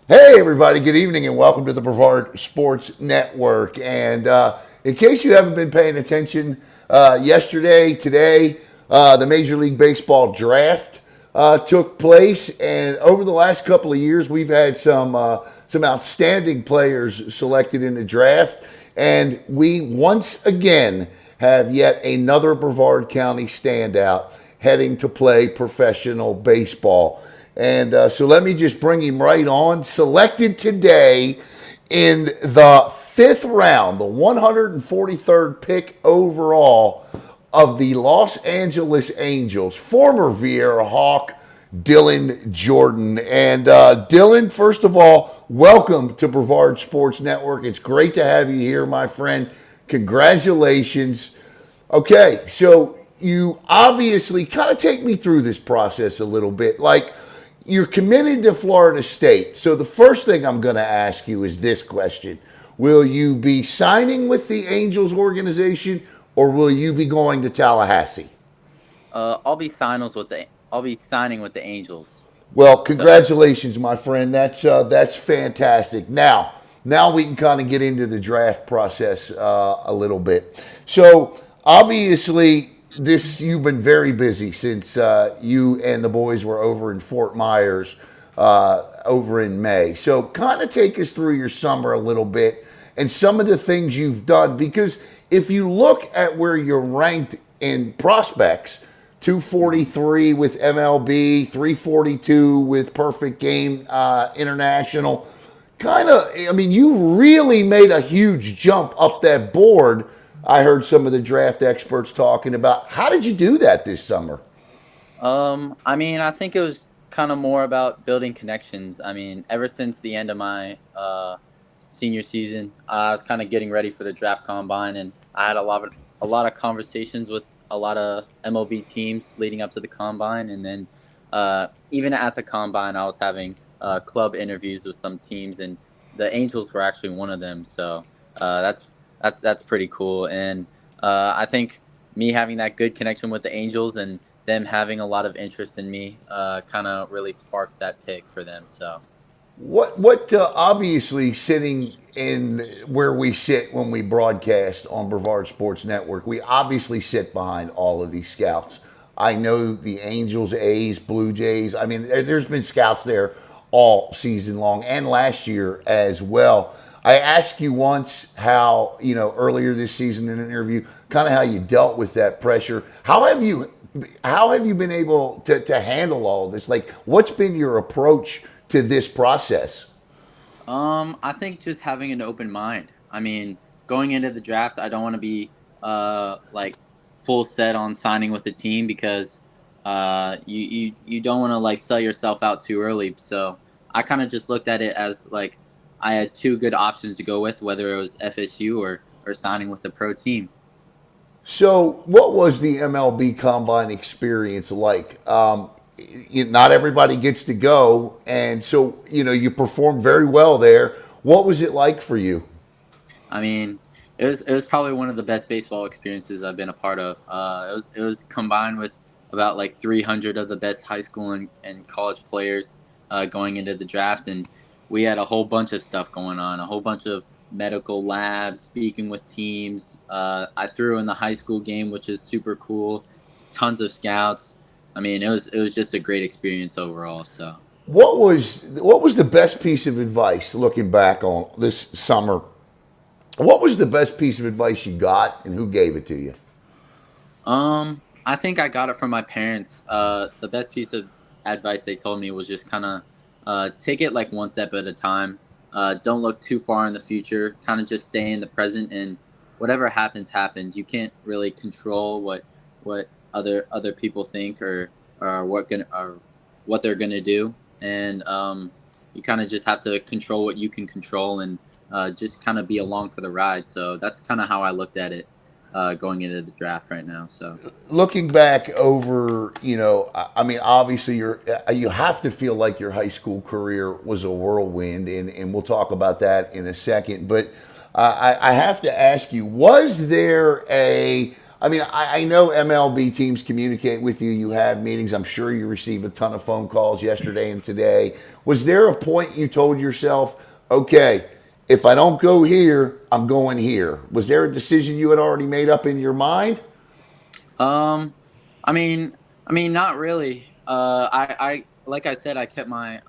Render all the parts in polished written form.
Hey, everybody, good evening and welcome to the Brevard Sports Network. And in case you haven't been paying attention, yesterday, today, the Major League Baseball draft took place. And over the last couple of years, we've had some outstanding players selected in the draft. And we once again have yet another Brevard County standout heading to play professional baseball. And so let me just bring him right on. Selected today in the fifth round, the 143rd pick overall of the Los Angeles Angels, former Viera Hawk, Dylan Jordan. And Dylan, first of all, welcome to Brevard Sports Network. It's great to have you here, my friend. Congratulations. Okay, so you obviously kind of take me through this process a little bit. Like, you're committed to Florida State. So the first thing I'm going to ask you is this question. Will you be signing with the Angels organization or will you be going to Tallahassee? I'll be signing with the Angels. Well, So, congratulations, my friend. That's fantastic. Now we can kind of get into the draft process a little bit. So obviously, this you've been very busy since you and the boys were over in Fort Myers over in May. So kind of take us through your summer a little bit and some of the things you've done because if you look at where you're ranked in prospects 243 with MLB, 342 with Perfect Game International. I mean, you really made a huge jump up that board. I heard some of the draft experts talking about. How did you do that this summer? I think it was kind of more about building connections. I mean, ever since the end of my senior season, I was kind of getting ready for the draft combine, and I had a lot of conversations with a lot of MLB teams leading up to the combine, and then even at the combine, I was having club interviews with some teams, and the Angels were actually one of them. So that's pretty cool, and I think me having that good connection with the Angels and them having a lot of interest in me kind of really sparked that pick for them. So. What obviously sitting in where we sit when we broadcast on Brevard Sports Network, we obviously sit behind all of these scouts. I know the Angels, A's, Blue Jays. I mean, there's been scouts there all season long and last year as well. I asked you once how, earlier this season in an interview, kind of how you dealt with that pressure. How have you been able to handle all of this? Like, what's been your approach to this process? I think just having an open mind. I mean, going into the draft, I don't want to be like full set on signing with the team because you don't want to like sell yourself out too early. So I kind of just looked at it as like I had two good options to go with, whether it was FSU or signing with a pro team. So, what was the MLB Combine experience like? Not everybody gets to go, and so you performed very well there. What was it like for you? I mean, it was probably one of the best baseball experiences I've been a part of. It was combined with about like 300 of the best high school and college players going into the draft, and we had a whole bunch of stuff going on, a whole bunch of medical labs, speaking with teams. I threw in the high school game, which is super cool. Tons of scouts. I mean, it was just a great experience overall. So. What was the best piece of advice looking back on this summer? What was the best piece of advice you got, and who gave it to you? I think I got it from my parents. The best piece of advice they told me was just kind of take it like one step at a time. Don't look too far in the future. Kind of just stay in the present, and whatever happens, happens. You can't really control what other people think or what they're gonna do, and you kind of just have to control what you can control and just kind of be along for the ride. So that's kind of how I looked at it going into the draft right now. So. Looking back over, I mean, obviously you have to feel like your high school career was a whirlwind, and we'll talk about that in a second. But I have to ask you, was there I mean, I know MLB teams communicate with you. You have meetings. I'm sure you receive a ton of phone calls yesterday and today. Was there a point you told yourself, okay, if I don't go here, I'm going here? Was there a decision you had already made up in your mind? Um, I mean, not really. Like I said, I kept my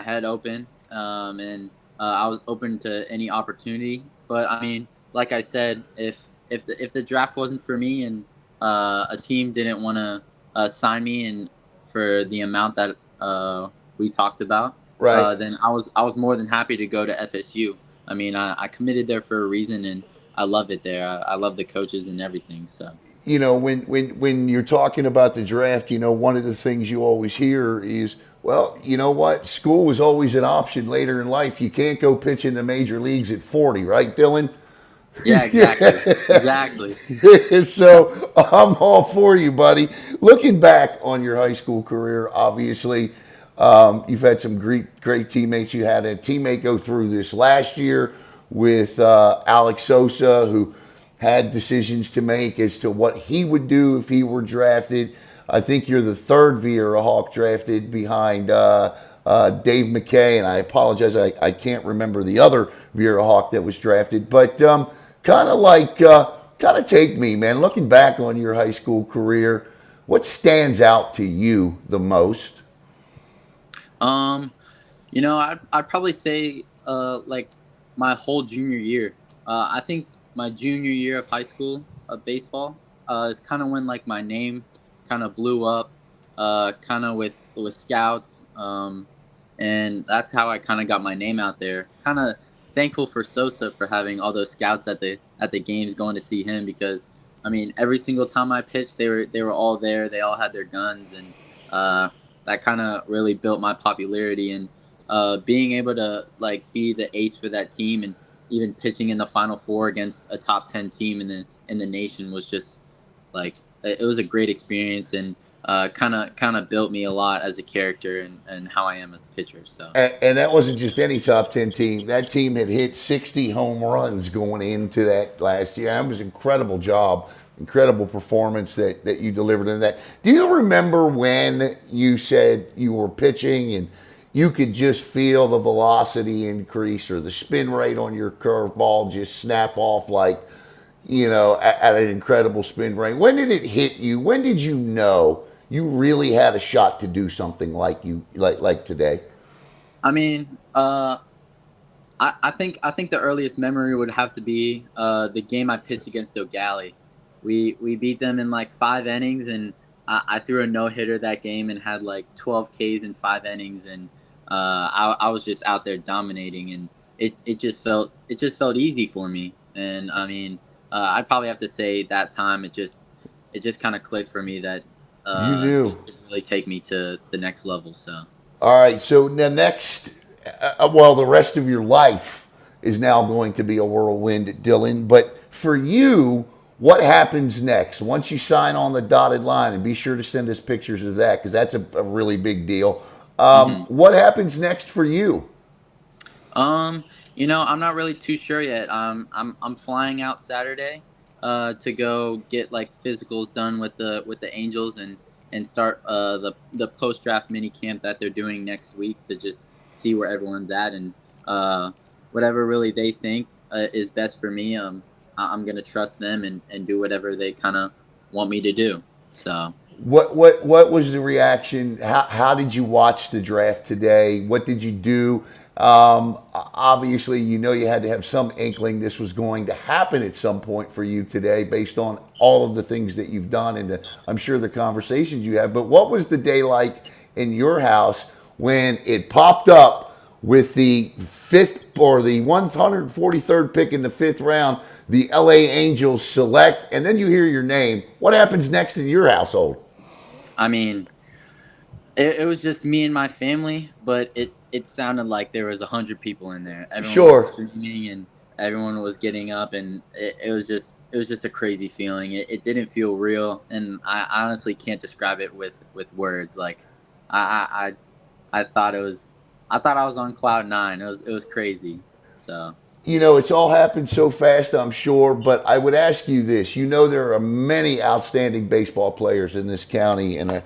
head open, and I was open to any opportunity. But I mean, like I said, if the draft wasn't for me and a team didn't want to sign me and for the amount that we talked about, Right. then I was more than happy to go to FSU. I mean, I committed there for a reason, and I love it there. I love the coaches and everything. So. You know, when you're talking about the draft, you know, one of the things you always hear is, well, you know what? School was always an option later in life. You can't go pitch in the major leagues at 40, right, Dylan? Yeah, exactly. Exactly. So I'm all for you, buddy. Looking back on your high school career, obviously, you've had some great teammates. You had a teammate go through this last year with Alex Sosa, who had decisions to make as to what he would do if he were drafted. I think you're the third Vieira Hawk drafted behind Dave McKay, and I apologize, I can't remember the other Vieira Hawk that was drafted, but kind of take me, man. Looking back on your high school career, what stands out to you the most? Um, I'd probably say like my whole junior year. I think my junior year of high school of baseball is kind of when like my name kind of blew up, kind of with scouts, and that's how I kind of got my name out there. Kind of thankful for Sosa for having all those scouts at the games going to see him because I mean every single time I pitched they were all there. They all had their guns and. That kind of really built my popularity and being able to like be the ace for that team and even pitching in the Final Four against a top 10 team in the nation was just like it was a great experience and kind of built me a lot as a character and how I am as a pitcher. So And that wasn't just any top 10 team. That team had hit 60 home runs going into that last year. That was an incredible job, incredible performance that you delivered in that. Do you remember when you said you were pitching and you could just feel the velocity increase or the spin rate on your curveball just snap off like, at an incredible spin rate? When did it hit you? When did you know you really had a shot to do something like today? I mean, I think the earliest memory would have to be the game I pitched against O'Galley. We beat them in like 5 innings, and I threw a no hitter that game and had like 12 Ks in 5 innings, and I was just out there dominating, and it just felt easy for me. And I mean, I'd probably have to say that time it just kind of clicked for me that You this do. could really take me to the next level. So. All right. So the next, well, the rest of your life is now going to be a whirlwind, Dylan. But for you, what happens next once you sign on the dotted line? And be sure to send us pictures of that because that's a really big deal. Mhm. What happens next for you? Um, I'm not really too sure yet. I'm flying out Saturday, to go get like physicals done with the Angels and start the post draft mini camp that they're doing next week to just see where everyone's at and uh whatever really they think is best for me. I'm gonna trust them and do whatever they kind of want me to do. So. What was the reaction? How did you watch the draft today? What did you do? Obviously, you had to have some inkling this was going to happen at some point for you today, based on all of the things that you've done and I'm sure the conversations you have. But what was the day like in your house when it popped up with the fifth or the 143rd pick in the fifth round? The LA Angels select, and then you hear your name. What happens next in your household? I mean, it was just me and my family, but it sounded like there was 100 people in there. Everyone was Sure. screaming and everyone was getting up, and it was just a crazy feeling. It didn't feel real, and I honestly can't describe it with words. Like I I thought I thought I was on cloud nine. It was crazy. So. It's all happened so fast, I'm sure, but I would ask you this. There are many outstanding baseball players in this county, and,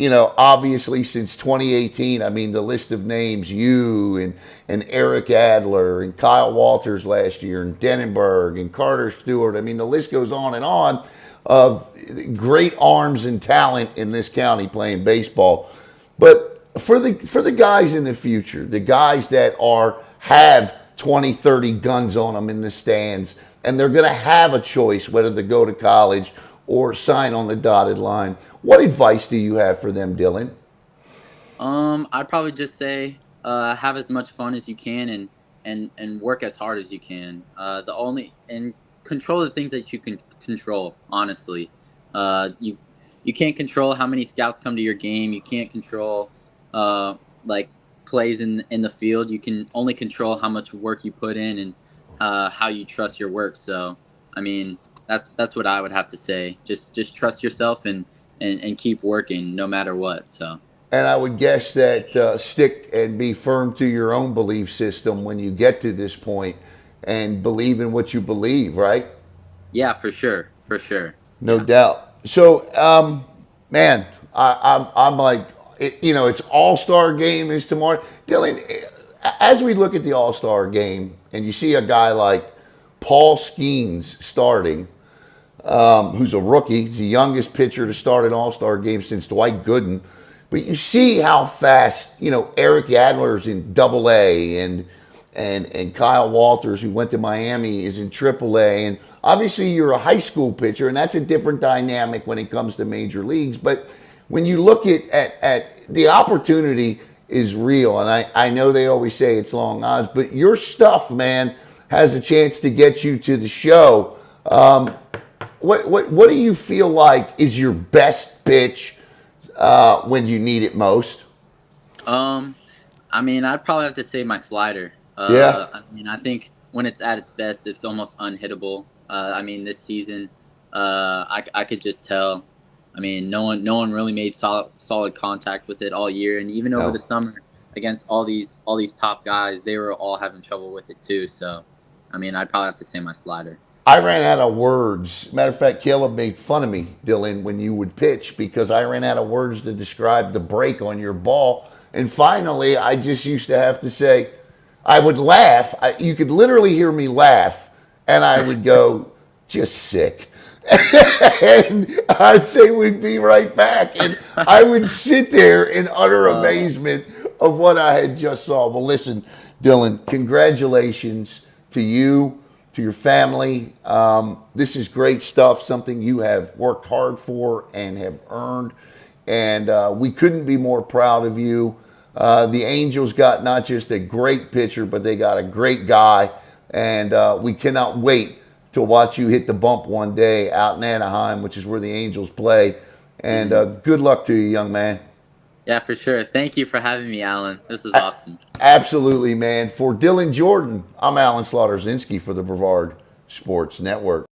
obviously since 2018, I mean, the list of names, you and Eric Adler and Kyle Walters last year and Denenberg and Carter Stewart. I mean, the list goes on of great arms and talent in this county playing baseball. But for the guys in the future, the guys that have 20, 30 guns on them in the stands, and they're going to have a choice whether to go to college or sign on the dotted line. What advice do you have for them, Dylan? I'd probably just say have as much fun as you can and work as hard as you can. The only and control the things that you can control. Honestly, you can't control how many scouts come to your game. You can't control like plays in the field. You can only control how much work you put in and how you trust your work. So, I mean, that's what I would have to say. Just trust yourself and keep working no matter what. So. And I would guess that stick and be firm to your own belief system when you get to this point and believe in what you believe, right? Yeah, for sure. For sure. No Yeah. doubt. So, man, I'm like, it's All-Star game is tomorrow. Dylan, as we look at the All-Star game and you see a guy like Paul Skeens starting, who's a rookie, he's the youngest pitcher to start an All-Star game since Dwight Gooden. But you see how fast, Eric Adler's in Double-A and Kyle Walters, who went to Miami, is in Triple-A. And obviously you're a high school pitcher, and that's a different dynamic when it comes to major leagues. But when you look at the opportunity is real, and I know they always say it's long odds, but your stuff, man, has a chance to get you to the show. What do you feel like is your best pitch when you need it most? I mean, I'd probably have to say my slider. Yeah. I mean, I think when it's at its best, it's almost unhittable. I mean, this season, I could just tell. I mean, no one really made solid contact with it all year, and even over the summer against all these top guys, they were all having trouble with it too. So, I mean, I'd probably have to say my slider. I ran out of words. Matter of fact, Caleb made fun of me, Dylan, when you would pitch because I ran out of words to describe the break on your ball. And finally, I just used to have to say, I would laugh. You could literally hear me laugh, and I would go, just sick. And I'd say we'd be right back. And I would sit there in utter amazement of what I had just saw. Well, listen, Dylan, congratulations to you, to your family. This is great stuff, something you have worked hard for and have earned. And we couldn't be more proud of you. The Angels got not just a great pitcher, but they got a great guy. And we cannot wait to watch you hit the bump one day out in Anaheim, which is where the Angels play. And good luck to you, young man. Yeah, for sure. Thank you for having me, Alan. This is awesome. Absolutely, man. For Dylan Jordan, I'm Alan Slaughter-Zinski for the Brevard Sports Network.